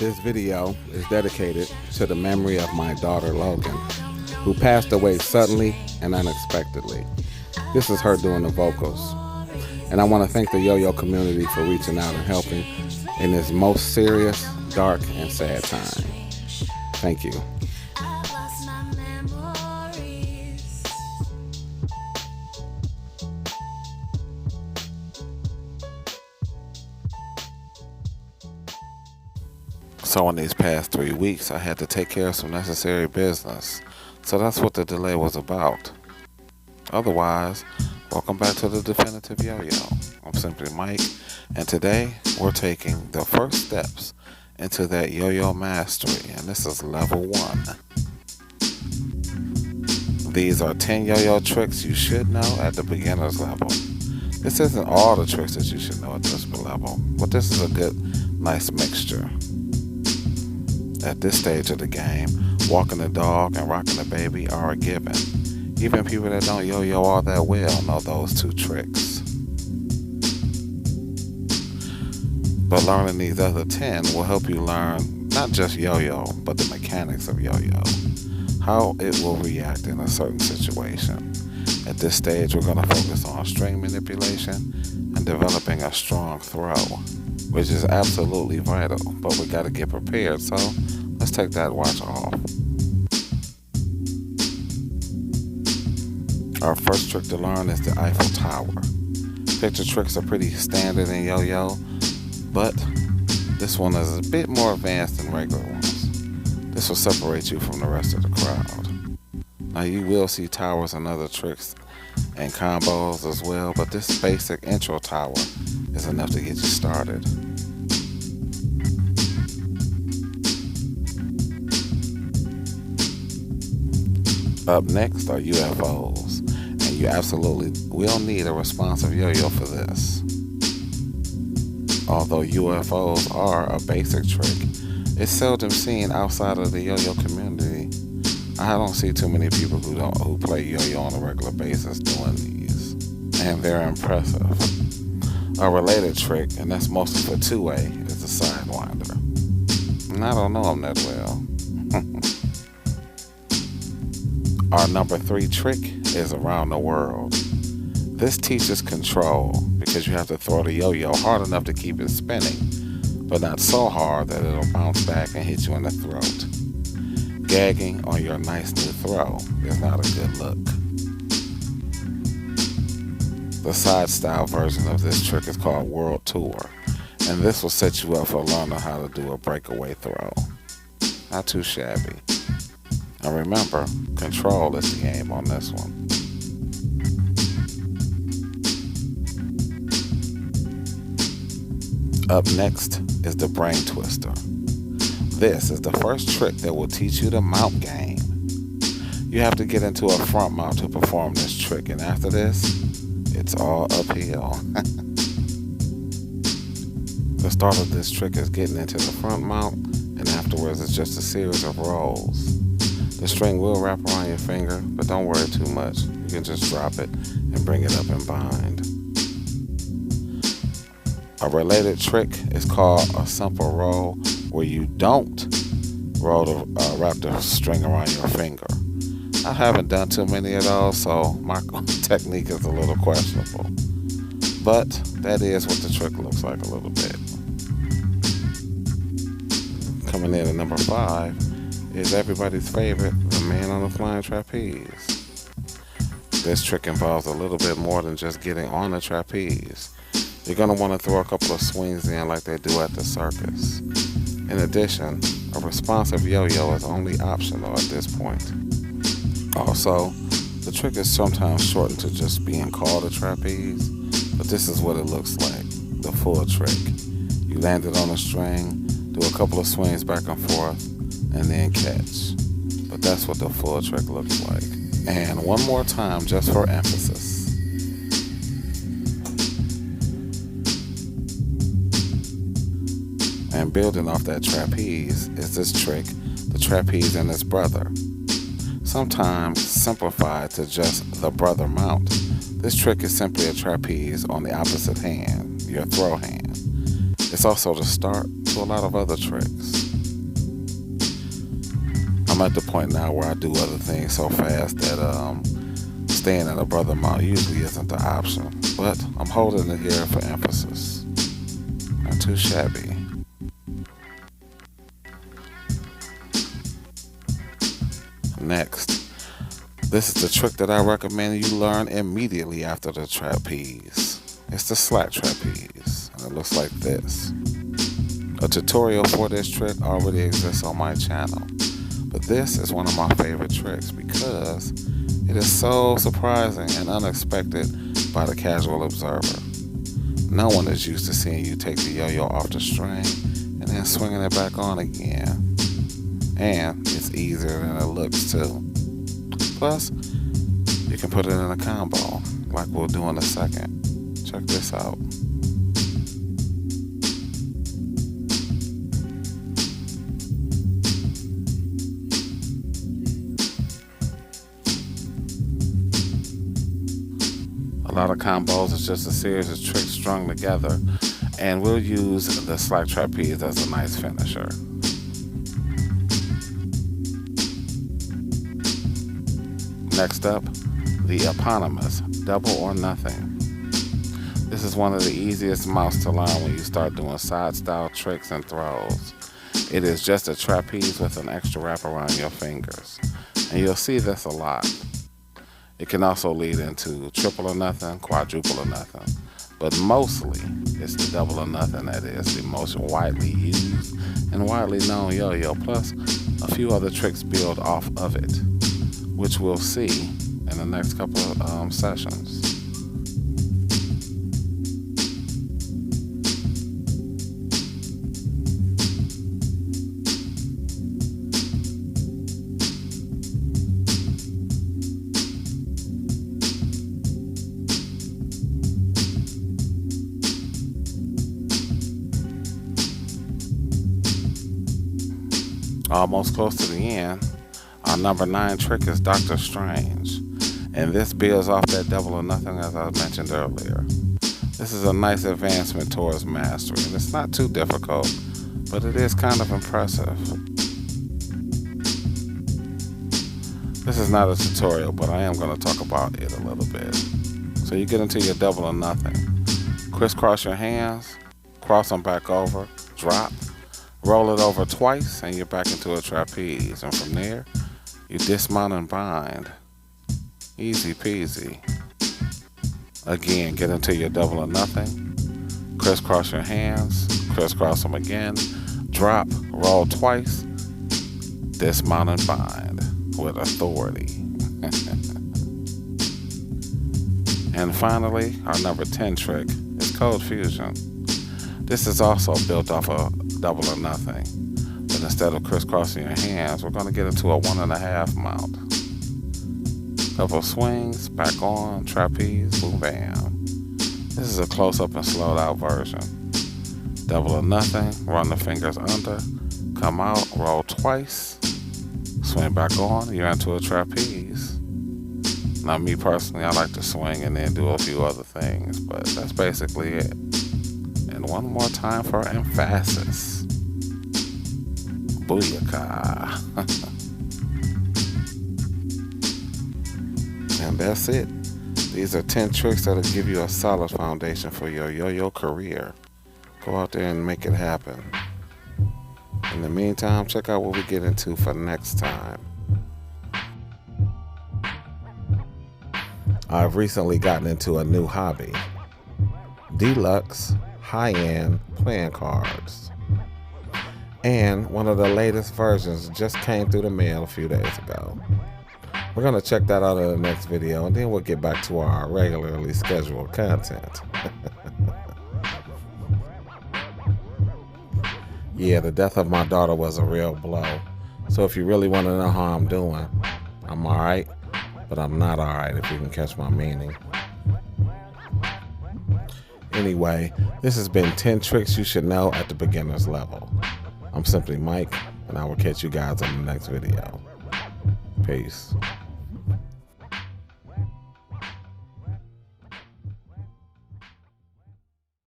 This video is dedicated to the memory of my daughter Logan, who passed away suddenly and unexpectedly. This is her doing the vocals. And I want to thank the Yoyo community for reaching out and helping in this most serious, dark, and sad time. Thank you. So in these past 3 weeks, I had to take care of some necessary business. So that's what the delay was about. Otherwise, welcome back to the Definitive Yo-Yo. I'm simply Mike, and today we're taking the first steps into that yo-yo mastery, and this is level 1. These are 10 yo-yo tricks you should know at the beginner's level. This isn't all the tricks that you should know at this level, but this is a good, nice mixture. At this stage of the game, walking the dog and rocking the baby are a given. Even people that don't yo-yo all that well know those 2 tricks. But learning these other 10 will help you learn not just yo-yo, but the mechanics of yo-yo. How it will react in a certain situation. At this stage, we're going to focus on string manipulation and developing a strong throw, which is absolutely vital, but we got to get prepared, so let's take that watch off. Our first trick to learn is the Eiffel Tower. Picture tricks are pretty standard in yo-yo, but this one is a bit more advanced than regular ones. This will separate you from the rest of the crowd. Now you will see towers and other tricks and combos as well, but this basic intro tower is enough to get you started. Up next are UFOs, and you absolutely will need a responsive yo-yo for this. Although UFOs are a basic trick, it's seldom seen outside of the yo-yo community. I don't see too many people who play yo-yo on a regular basis doing these, and they're impressive. A related trick, and that's mostly for two-way, is the sidewinder. And I don't know them that well. Our number 3 trick is around the world. This teaches control because you have to throw the yo-yo hard enough to keep it spinning, but not so hard that it'll bounce back and hit you in the throat. Gagging on your nice new throw is not a good look. The side style version of this trick is called World Tour, and this will set you up for learning how to do a breakaway throw. Not too shabby. And remember, control is the aim on this one. Up next is the brain twister. This is the first trick that will teach you the mount game. You have to get into a front mount to perform this trick, and after this, it's all uphill. The start of this trick is getting into the front mount, and afterwards it's just a series of rolls. The string will wrap around your finger, but don't worry too much. You can just drop it and bring it up and bind. A related trick is called a simple roll, where you don't wrap the string around your finger. I haven't done too many of those, so my technique is a little questionable. But that is what the trick looks like a little bit. Coming in at number 5 is everybody's favorite, the man on the flying trapeze. This trick involves a little bit more than just getting on the trapeze. You're going to want to throw a couple of swings in like they do at the circus. In addition, a responsive yo-yo is only optional at this point. Also, the trick is sometimes shortened to just being called a trapeze, but this is what it looks like, the full trick. You land it on a string, do a couple of swings back and forth, and then catch. But that's what the full trick looks like. And one more time just for emphasis. And building off that trapeze is this trick, the trapeze and its brother. Sometimes simplified to just the brother mount. This trick is simply a trapeze on the opposite hand, your throw hand. It's also the start to a lot of other tricks. at the point now where I do other things so fast that staying in a brother mount usually isn't the option. But I'm holding it here for emphasis. Not too shabby. Next, this is the trick that I recommend you learn immediately after the trapeze. It's the slack trapeze, and it looks like this. A tutorial for this trick already exists on my channel, but this is one of my favorite tricks because it is so surprising and unexpected by the casual observer. No one is used to seeing you take the yo-yo off the string and then swinging it back on again. And it's easier than it looks too. Plus, you can put it in a combo like we'll do in a second. Check this out. A lot of combos is just a series of tricks strung together, and we'll use the slack trapeze as a nice finisher. Next up, the eponymous double or nothing. This is one of the easiest mounts to learn when you start doing side style tricks and throws. It is just a trapeze with an extra wrap around your fingers, and you'll see this a lot. It can also lead into triple or nothing, quadruple or nothing, but mostly it's the double or nothing that is the most widely used and widely known yo-yo, plus a few other tricks build off of it, which we'll see in the next couple of sessions. Almost close to the end, our number 9 trick is Dr. Strange, and this builds off that double or nothing as I mentioned earlier. This is a nice advancement towards mastery, and it's not too difficult, but it is kind of impressive. This is not a tutorial, but I am going to talk about it a little bit. So you get into your double or nothing. Crisscross your hands, cross them back over, drop, roll it over twice, and you're back into a trapeze. And from there, you dismount and bind. Easy peasy. Again, get into your double or nothing. Crisscross your hands, crisscross them again, drop, roll twice, dismount and bind with authority. And finally, our number 10 trick is Code Fusion. This is also built off a double or nothing, but instead of crisscrossing your hands, we're going to get into a 1.5 mount. Couple of swings, back on, trapeze, boom, bam. This is a close-up and slowed out version. Double or nothing, run the fingers under, come out, roll twice, swing back on, you're into a trapeze. Now me personally, I like to swing and then do a few other things, but that's basically it. And one more time for emphasis. Booyaka. And that's it. These are 10 tricks that'll give you a solid foundation for your yo-yo career. Go out there and make it happen. In the meantime, check out what we get into for next time. I've recently gotten into a new hobby. Deluxe, high-end playing cards. And one of the latest versions just came through the mail a few days ago. We're going to check that out in the next video, and then we'll get back to our regularly scheduled content. Yeah, the death of my daughter was a real blow. So if you really want to know how I'm doing, I'm alright, but I'm not alright, if you can catch my meaning. Anyway, this has been 10 tricks you should know at the beginner's level. I'm simply Mike, and I will catch you guys on the next video. Peace.